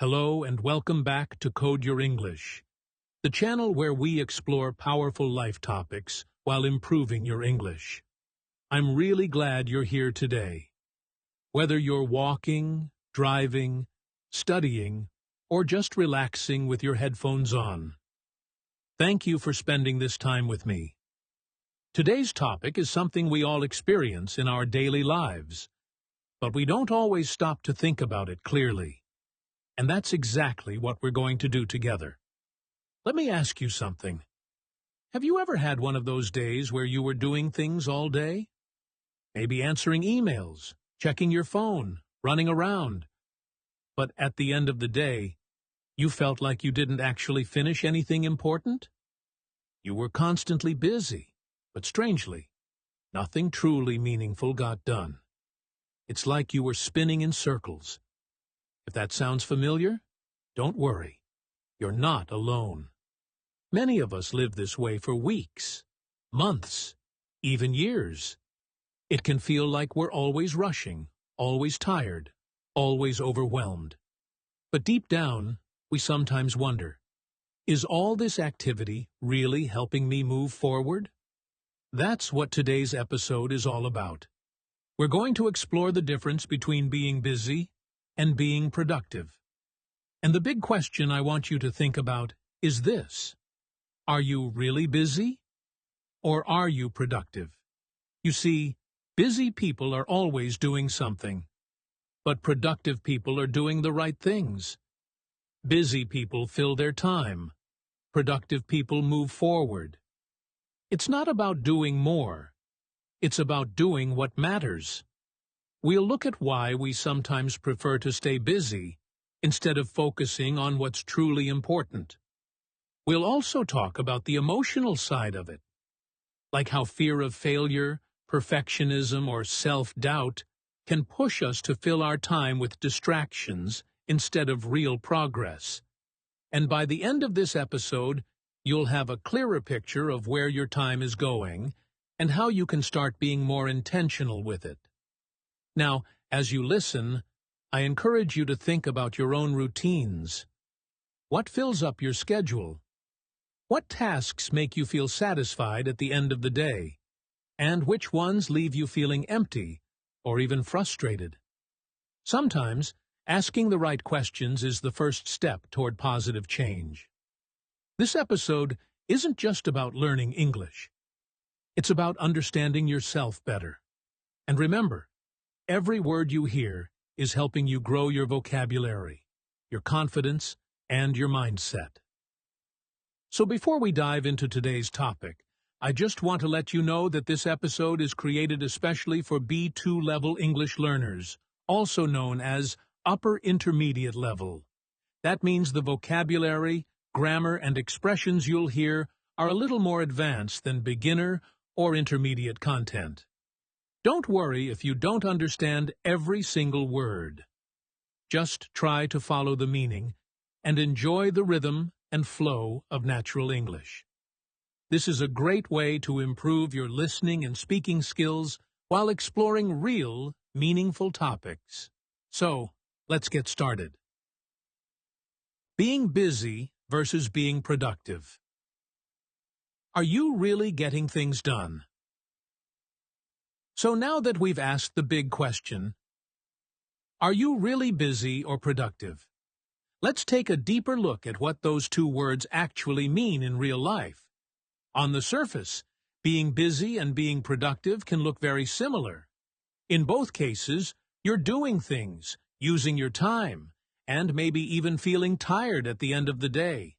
Hello and welcome back to Code Your English, the channel where we explore powerful life topics while improving your English. I'm really glad you're here today. Whether you're walking, driving, studying, or just relaxing with your headphones on, thank you for spending this time with me. Today's topic is something we all experience in our daily lives, but we don't always stop to think about it clearly. And that's exactly what we're going to do together. Let me ask you something. Have you ever had one of those days where you were doing things all day? Maybe answering emails, checking your phone, running around. But at the end of the day, you felt like you didn't actually finish anything important? You were constantly busy, but strangely, nothing truly meaningful got done. It's like you were spinning in circles. If that sounds familiar, don't worry. You're not alone. Many of us live this way for weeks, months, even years. It can feel like we're always rushing, always tired, always overwhelmed. But deep down, we sometimes wonder, is all this activity really helping me move forward? That's what today's episode is all about. We're going to explore the difference between being busy and being productive. And the big question I want you to think about is this. Are you really busy? Or are you productive? You see, busy people are always doing something, but productive people are doing the right things. Busy people fill their time. Productive people move forward. It's not about doing more. It's about doing what matters. We'll look at why we sometimes prefer to stay busy instead of focusing on what's truly important. We'll also talk about the emotional side of it, like how fear of failure, perfectionism, or self-doubt can push us to fill our time with distractions instead of real progress. And by the end of this episode, you'll have a clearer picture of where your time is going and how you can start being more intentional with it. Now, as you listen, I encourage you to think about your own routines. What fills up your schedule? What tasks make you feel satisfied at the end of the day? And which ones leave you feeling empty or even frustrated? Sometimes, asking the right questions is the first step toward positive change. This episode isn't just about learning English. It's about understanding yourself better. And remember, every word you hear is helping you grow your vocabulary, your confidence, and your mindset. So before we dive into today's topic, I just want to let you know that this episode is created especially for B2 level English learners, also known as upper intermediate level. That means the vocabulary, grammar, and expressions you'll hear are a little more advanced than beginner or intermediate content. Don't worry if you don't understand every single word. Just try to follow the meaning and enjoy the rhythm and flow of natural English. This is a great way to improve your listening and speaking skills while exploring real, meaningful topics. So, let's get started. Being busy versus being productive. Are you really getting things done? So now that we've asked the big question, are you really busy or productive? Let's take a deeper look at what those two words actually mean in real life. On the surface, being busy and being productive can look very similar. In both cases, you're doing things, using your time, and maybe even feeling tired at the end of the day.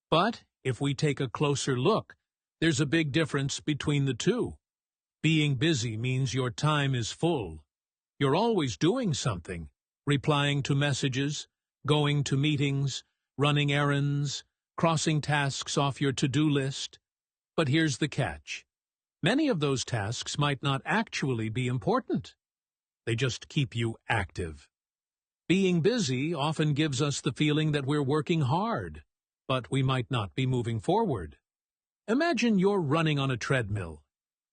But if we take a closer look, there's a big difference between the two. Being busy means your time is full. You're always doing something, replying to messages, going to meetings, running errands, crossing tasks off your to-do list. But here's the catch. Many of those tasks might not actually be important. They just keep you active. Being busy often gives us the feeling that we're working hard, but we might not be moving forward. Imagine you're running on a treadmill.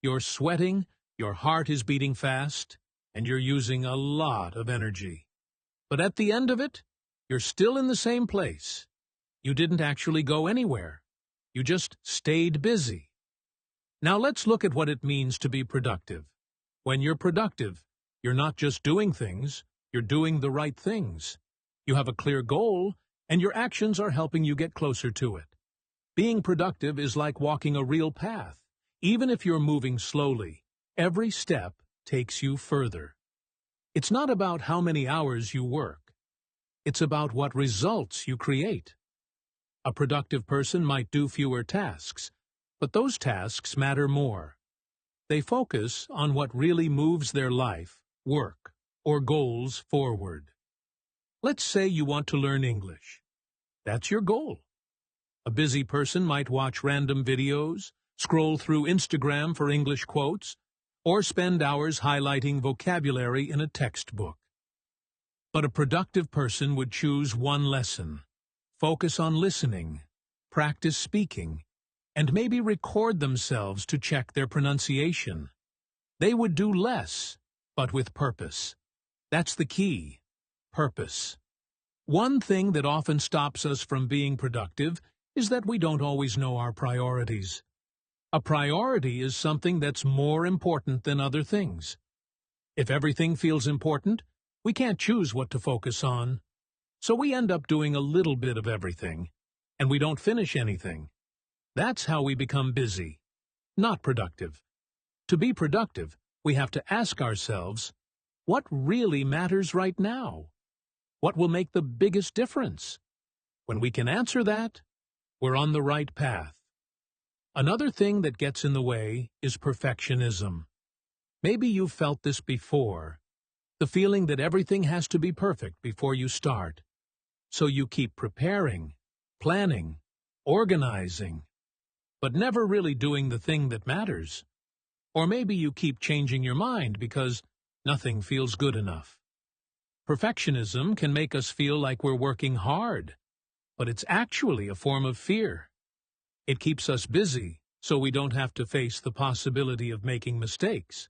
You're sweating, your heart is beating fast, and you're using a lot of energy. But at the end of it, you're still in the same place. You didn't actually go anywhere. You just stayed busy. Now let's look at what it means to be productive. When you're productive, you're not just doing things, you're doing the right things. You have a clear goal, and your actions are helping you get closer to it. Being productive is like walking a real path. Even if you're moving slowly, every step takes you further. It's not about how many hours you work. It's about what results you create. A productive person might do fewer tasks, but those tasks matter more. They focus on what really moves their life, work, or goals forward. Let's say you want to learn English. That's your goal. A busy person might watch random videos, scroll through Instagram for English quotes, or spend hours highlighting vocabulary in a textbook. But a productive person would choose one lesson, focus on listening, practice speaking, and maybe record themselves to check their pronunciation. They would do less, but with purpose. That's the key, purpose. One thing that often stops us from being productive is that we don't always know our priorities. A priority is something that's more important than other things. If everything feels important, we can't choose what to focus on. So we end up doing a little bit of everything, and we don't finish anything. That's how we become busy, not productive. To be productive, we have to ask ourselves, what really matters right now? What will make the biggest difference? When we can answer that, we're on the right path. Another thing that gets in the way is perfectionism. Maybe you've felt this before, the feeling that everything has to be perfect before you start. So you keep preparing, planning, organizing, but never really doing the thing that matters. Or maybe you keep changing your mind because nothing feels good enough. Perfectionism can make us feel like we're working hard, but it's actually a form of fear. It keeps us busy so we don't have to face the possibility of making mistakes.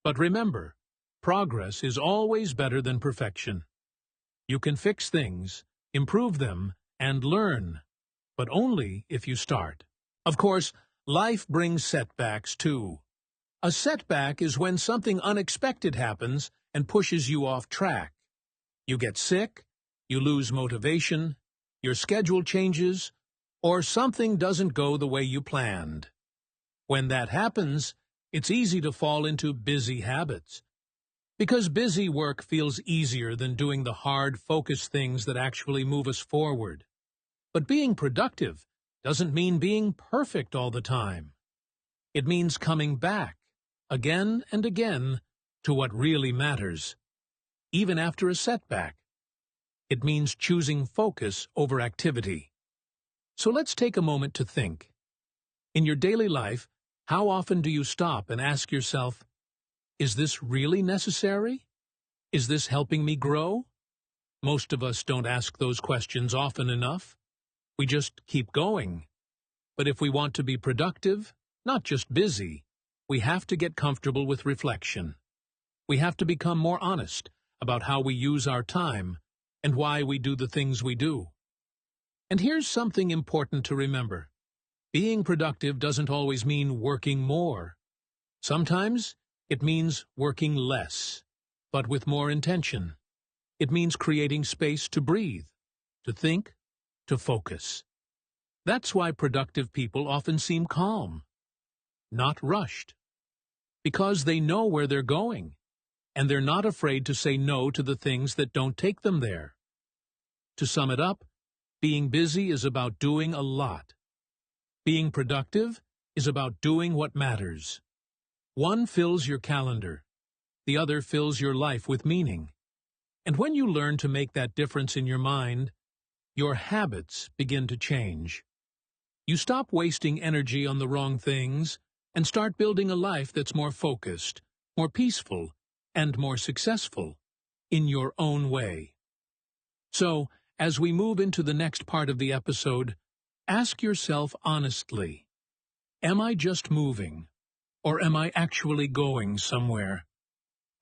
But remember, progress is always better than perfection. You can fix things, improve them, and learn, but only if you start. Of course, life brings setbacks too. A setback is when something unexpected happens and pushes you off track. You get sick, you lose motivation, your schedule changes, or something doesn't go the way you planned. When that happens, it's easy to fall into busy habits. Because busy work feels easier than doing the hard, focused things that actually move us forward. But being productive doesn't mean being perfect all the time. It means coming back, again and again, to what really matters, even after a setback. It means choosing focus over activity. So let's take a moment to think. In your daily life, how often do you stop and ask yourself, is this really necessary? Is this helping me grow? Most of us don't ask those questions often enough. We just keep going. But if we want to be productive, not just busy, we have to get comfortable with reflection. We have to become more honest about how we use our time and why we do the things we do. And here's something important to remember. Being productive doesn't always mean working more. Sometimes it means working less, but with more intention. It means creating space to breathe, to think, to focus. That's why productive people often seem calm, not rushed, because they know where they're going, and they're not afraid to say no to the things that don't take them there. To sum it up, being busy is about doing a lot. Being productive is about doing what matters. One fills your calendar, the other fills your life with meaning. And when you learn to make that difference in your mind, your habits begin to change. You stop wasting energy on the wrong things and start building a life that's more focused, more peaceful, and more successful in your own way. So, as we move into the next part of the episode, ask yourself honestly, am I just moving, or am I actually going somewhere?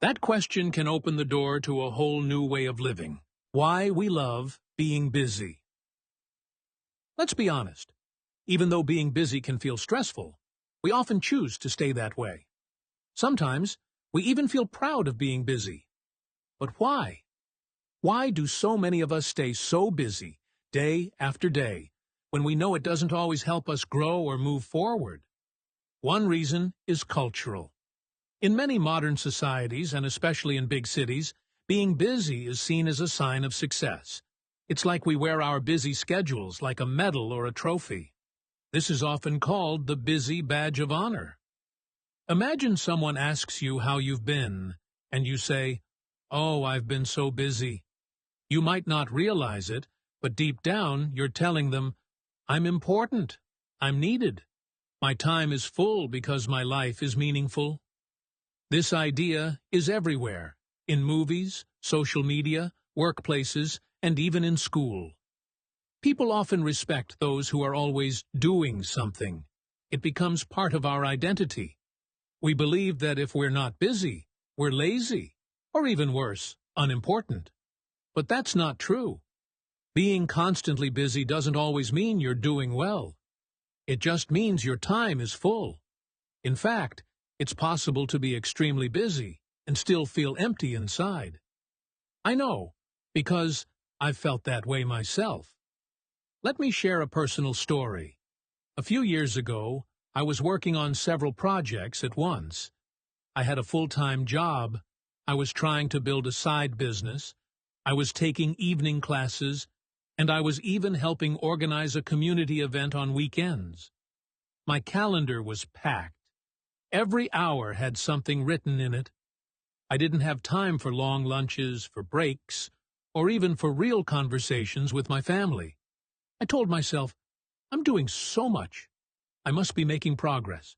That question can open the door to a whole new way of living. Why we love being busy. Let's be honest. Even though being busy can feel stressful, we often choose to stay that way. Sometimes, we even feel proud of being busy. But why? Why do so many of us stay so busy, day after day, when we know it doesn't always help us grow or move forward? One reason is cultural. In many modern societies, and especially in big cities, being busy is seen as a sign of success. It's like we wear our busy schedules like a medal or a trophy. This is often called the busy badge of honor. Imagine someone asks you how you've been, and you say, "Oh, I've been so busy." You might not realize it, but deep down you're telling them, "I'm important. I'm needed. My time is full because my life is meaningful." This idea is everywhere, in movies, social media, workplaces, and even in school. People often respect those who are always doing something. It becomes part of our identity. We believe that if we're not busy, we're lazy, or even worse, unimportant. But that's not true. Being constantly busy doesn't always mean you're doing well. It just means your time is full. In fact, it's possible to be extremely busy and still feel empty inside. I know, because I've felt that way myself. Let me share a personal story. A few years ago, I was working on several projects at once. I had a full-time job. I was trying to build a side business. I was taking evening classes, and I was even helping organize a community event on weekends. My calendar was packed. Every hour had something written in it. I didn't have time for long lunches, for breaks, or even for real conversations with my family. I told myself, I'm doing so much. I must be making progress.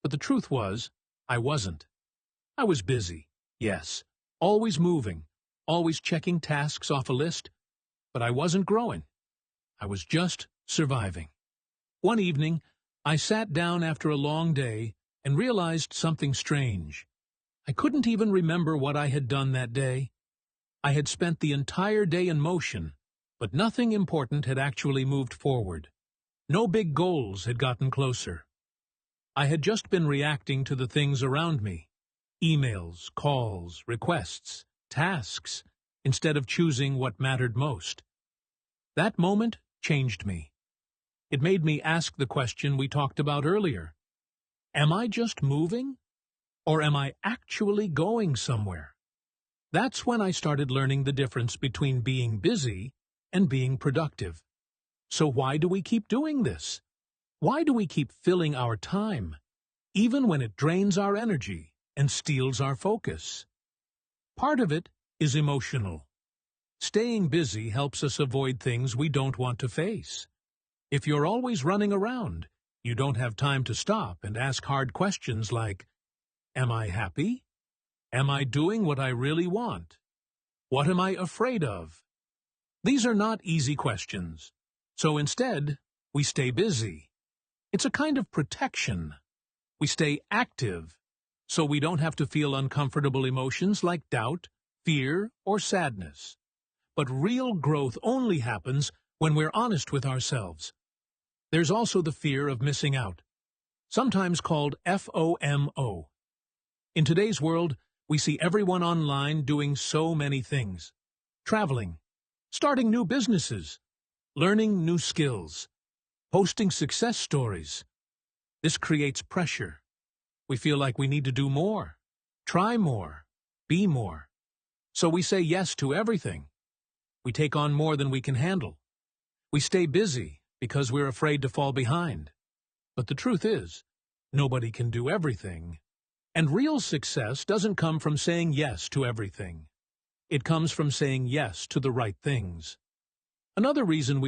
But the truth was, I wasn't. I was busy, yes, always moving, always checking tasks off a list, but I wasn't growing. I was just surviving. One evening, I sat down after a long day and realized something strange. I couldn't even remember what I had done that day. I had spent the entire day in motion, but nothing important had actually moved forward. No big goals had gotten closer. I had just been reacting to the things around me. Emails, calls, requests, tasks, instead of choosing what mattered most. That moment changed me. It made me ask the question we talked about earlier. Am I just moving? Or am I actually going somewhere? That's when I started learning the difference between being busy and being productive. So why do we keep doing this? Why do we keep filling our time, even when it drains our energy and steals our focus? Part of it is emotional. Staying busy helps us avoid things we don't want to face. If you're always running around, you don't have time to stop and ask hard questions like, am I happy? Am I doing what I really want? What am I afraid of? These are not easy questions. So instead, we stay busy. It's a kind of protection. We stay active, so we don't have to feel uncomfortable emotions like doubt, fear, or sadness. But real growth only happens when we're honest with ourselves. There's also the fear of missing out, sometimes called FOMO. In today's world, we see everyone online doing so many things. Traveling, starting new businesses, learning new skills, posting success stories. This creates pressure. We feel like we need to do more, try more, be more. So we say yes to everything. We take on more than we can handle. We stay busy because we're afraid to fall behind. But the truth is, nobody can do everything. And real success doesn't come from saying yes to everything. It comes from saying yes to the right things. Another reason we